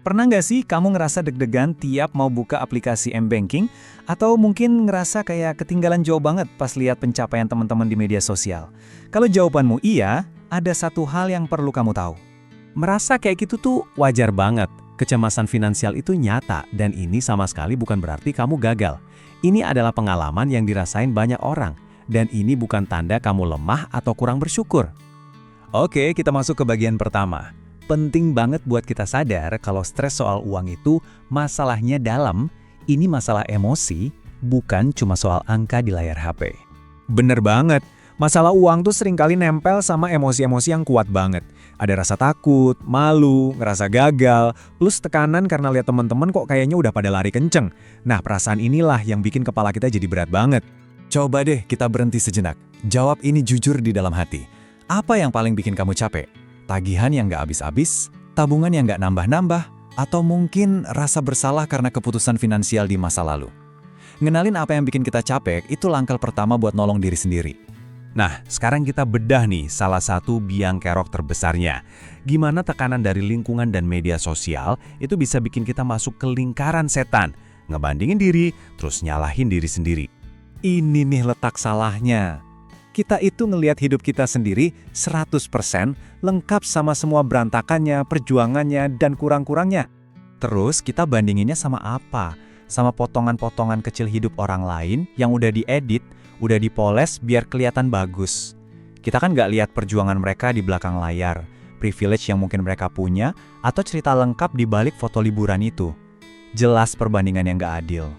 Pernah nggak sih kamu ngerasa deg-degan tiap mau buka aplikasi M-Banking? Atau mungkin ngerasa kayak ketinggalan jauh banget pas lihat pencapaian teman-teman di media sosial? Kalau jawabanmu iya, ada satu hal yang perlu kamu tahu. Merasa kayak gitu tuh wajar banget. Kecemasan finansial itu nyata dan ini sama sekali bukan berarti kamu gagal. Ini adalah pengalaman yang dirasain banyak orang dan ini bukan tanda kamu lemah atau kurang bersyukur. Oke, kita masuk ke bagian pertama. Penting banget buat kita sadar kalau stres soal uang itu masalahnya dalam, ini masalah emosi, bukan cuma soal angka di layar HP. Bener banget, masalah uang tuh seringkali nempel sama emosi-emosi yang kuat banget. Ada rasa takut, malu, ngerasa gagal, plus tekanan karena lihat teman-teman kok kayaknya udah pada lari kenceng. Nah, perasaan inilah yang bikin kepala kita jadi berat banget. Coba deh kita berhenti sejenak. Jawab ini jujur di dalam hati. Apa yang paling bikin kamu capek? Tagihan yang nggak habis-habis, tabungan yang nggak nambah-nambah, atau mungkin rasa bersalah karena keputusan finansial di masa lalu. Ngenalin apa yang bikin kita capek itu langkah pertama buat nolong diri sendiri. Nah, sekarang kita bedah nih salah satu biang kerok terbesarnya. Gimana tekanan dari lingkungan dan media sosial itu bisa bikin kita masuk ke lingkaran setan, ngebandingin diri, terus nyalahin diri sendiri. Ini nih letak salahnya. Kita itu ngelihat hidup kita sendiri 100% lengkap sama semua berantakannya, perjuangannya, dan kurang-kurangnya. Terus kita bandinginnya sama apa? Sama potongan-potongan kecil hidup orang lain yang udah diedit, udah dipoles biar kelihatan bagus. Kita kan nggak lihat perjuangan mereka di belakang layar, privilege yang mungkin mereka punya, atau cerita lengkap di balik foto liburan itu. Jelas perbandingan yang nggak adil.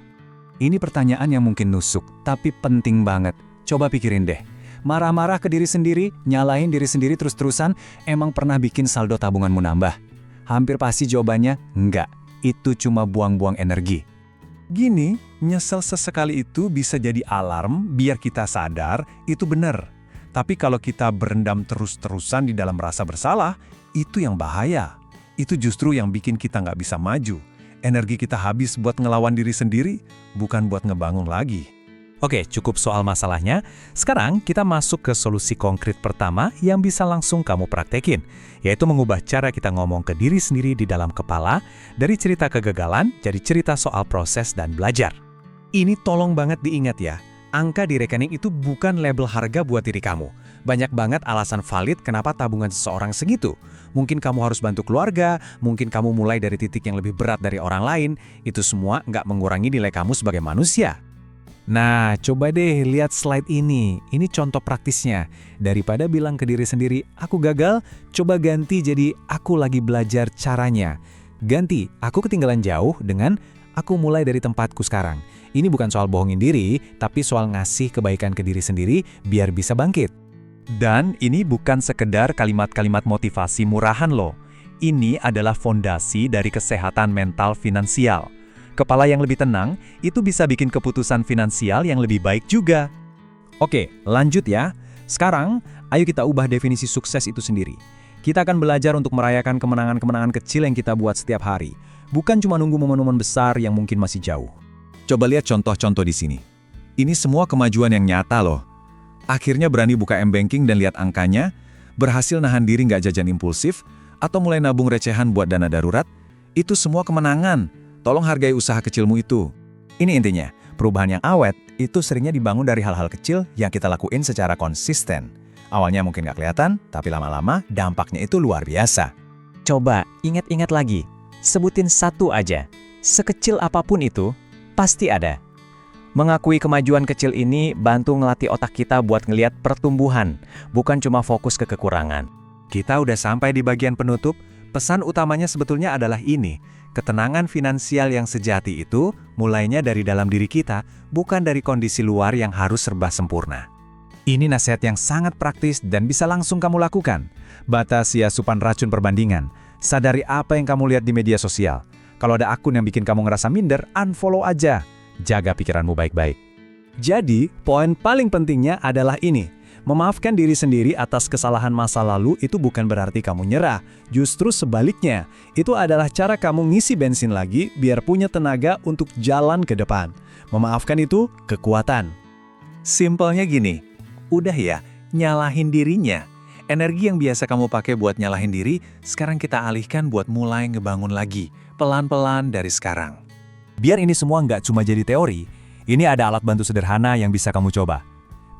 Ini pertanyaan yang mungkin nusuk, tapi penting banget. Coba pikirin deh. Marah-marah ke diri sendiri, nyalahin diri sendiri terus-terusan, emang pernah bikin saldo tabunganmu nambah? Hampir pasti jawabannya, enggak. Itu cuma buang-buang energi. Gini, nyesel sesekali itu bisa jadi alarm biar kita sadar itu benar. Tapi kalau kita berendam terus-terusan di dalam rasa bersalah, itu yang bahaya. Itu justru yang bikin kita nggak bisa maju. Energi kita habis buat ngelawan diri sendiri, bukan buat ngebangun lagi. Oke, cukup soal masalahnya. Sekarang kita masuk ke solusi konkret pertama yang bisa langsung kamu praktekin, yaitu mengubah cara kita ngomong ke diri sendiri di dalam kepala dari cerita kegagalan jadi cerita soal proses dan belajar. Ini tolong banget diingat ya, angka di rekening itu bukan label harga buat diri kamu. Banyak banget alasan valid kenapa tabungan seseorang segitu. Mungkin kamu harus bantu keluarga, mungkin kamu mulai dari titik yang lebih berat dari orang lain, itu semua nggak mengurangi nilai kamu sebagai manusia. Nah, coba deh lihat slide ini. Ini contoh praktisnya. Daripada bilang ke diri sendiri, aku gagal, coba ganti jadi aku lagi belajar caranya. Ganti, aku ketinggalan jauh dengan aku mulai dari tempatku sekarang. Ini bukan soal bohongin diri, tapi soal ngasih kebaikan ke diri sendiri biar bisa bangkit. Dan ini bukan sekedar kalimat-kalimat motivasi murahan loh. Ini adalah fondasi dari kesehatan mental finansial. Kepala yang lebih tenang, itu bisa bikin keputusan finansial yang lebih baik juga. Oke, lanjut ya. Sekarang, ayo kita ubah definisi sukses itu sendiri. Kita akan belajar untuk merayakan kemenangan-kemenangan kecil yang kita buat setiap hari. Bukan cuma nunggu momen-momen besar yang mungkin masih jauh. Coba lihat contoh-contoh di sini. Ini semua kemajuan yang nyata loh. Akhirnya berani buka M-Banking dan lihat angkanya, berhasil nahan diri nggak jajan impulsif, atau mulai nabung recehan buat dana darurat, itu semua kemenangan. Tolong hargai usaha kecilmu itu. Ini intinya, perubahan yang awet itu seringnya dibangun dari hal-hal kecil yang kita lakuin secara konsisten. Awalnya mungkin nggak kelihatan, tapi lama-lama dampaknya itu luar biasa. Coba ingat-ingat lagi, sebutin satu aja. Sekecil apapun itu, pasti ada. Mengakui kemajuan kecil ini bantu ngelatih otak kita buat ngelihat pertumbuhan, bukan cuma fokus ke kekurangan. Kita udah sampai di bagian penutup, pesan utamanya sebetulnya adalah ini. Ketenangan finansial yang sejati itu mulainya dari dalam diri kita, bukan dari kondisi luar yang harus serba sempurna. Ini nasihat yang sangat praktis dan bisa langsung kamu lakukan. Batasi asupan racun perbandingan. Sadari apa yang kamu lihat di media sosial. Kalau ada akun yang bikin kamu ngerasa minder, unfollow aja. Jaga pikiranmu baik-baik. Jadi, poin paling pentingnya adalah ini. Memaafkan diri sendiri atas kesalahan masa lalu itu bukan berarti kamu nyerah. Justru sebaliknya, itu adalah cara kamu ngisi bensin lagi biar punya tenaga untuk jalan ke depan. Memaafkan itu kekuatan. Simpelnya gini, udah ya, nyalahin dirinya. Energi yang biasa kamu pakai buat nyalahin diri, sekarang kita alihkan buat mulai ngebangun lagi. pelan-pelan dari sekarang. Biar ini semua nggak cuma jadi teori, ini ada alat bantu sederhana yang bisa kamu coba.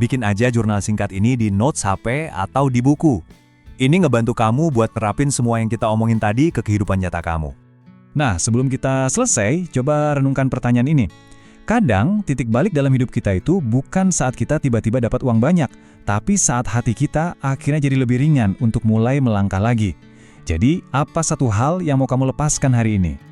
Bikin aja jurnal singkat ini di notes HP atau di buku. Ini ngebantu kamu buat terapin semua yang kita omongin tadi ke kehidupan nyata kamu. Nah, sebelum kita selesai, coba renungkan pertanyaan ini. Kadang, titik balik dalam hidup kita itu bukan saat kita tiba-tiba dapat uang banyak, tapi saat hati kita akhirnya jadi lebih ringan untuk mulai melangkah lagi. Jadi, apa satu hal yang mau kamu lepaskan hari ini?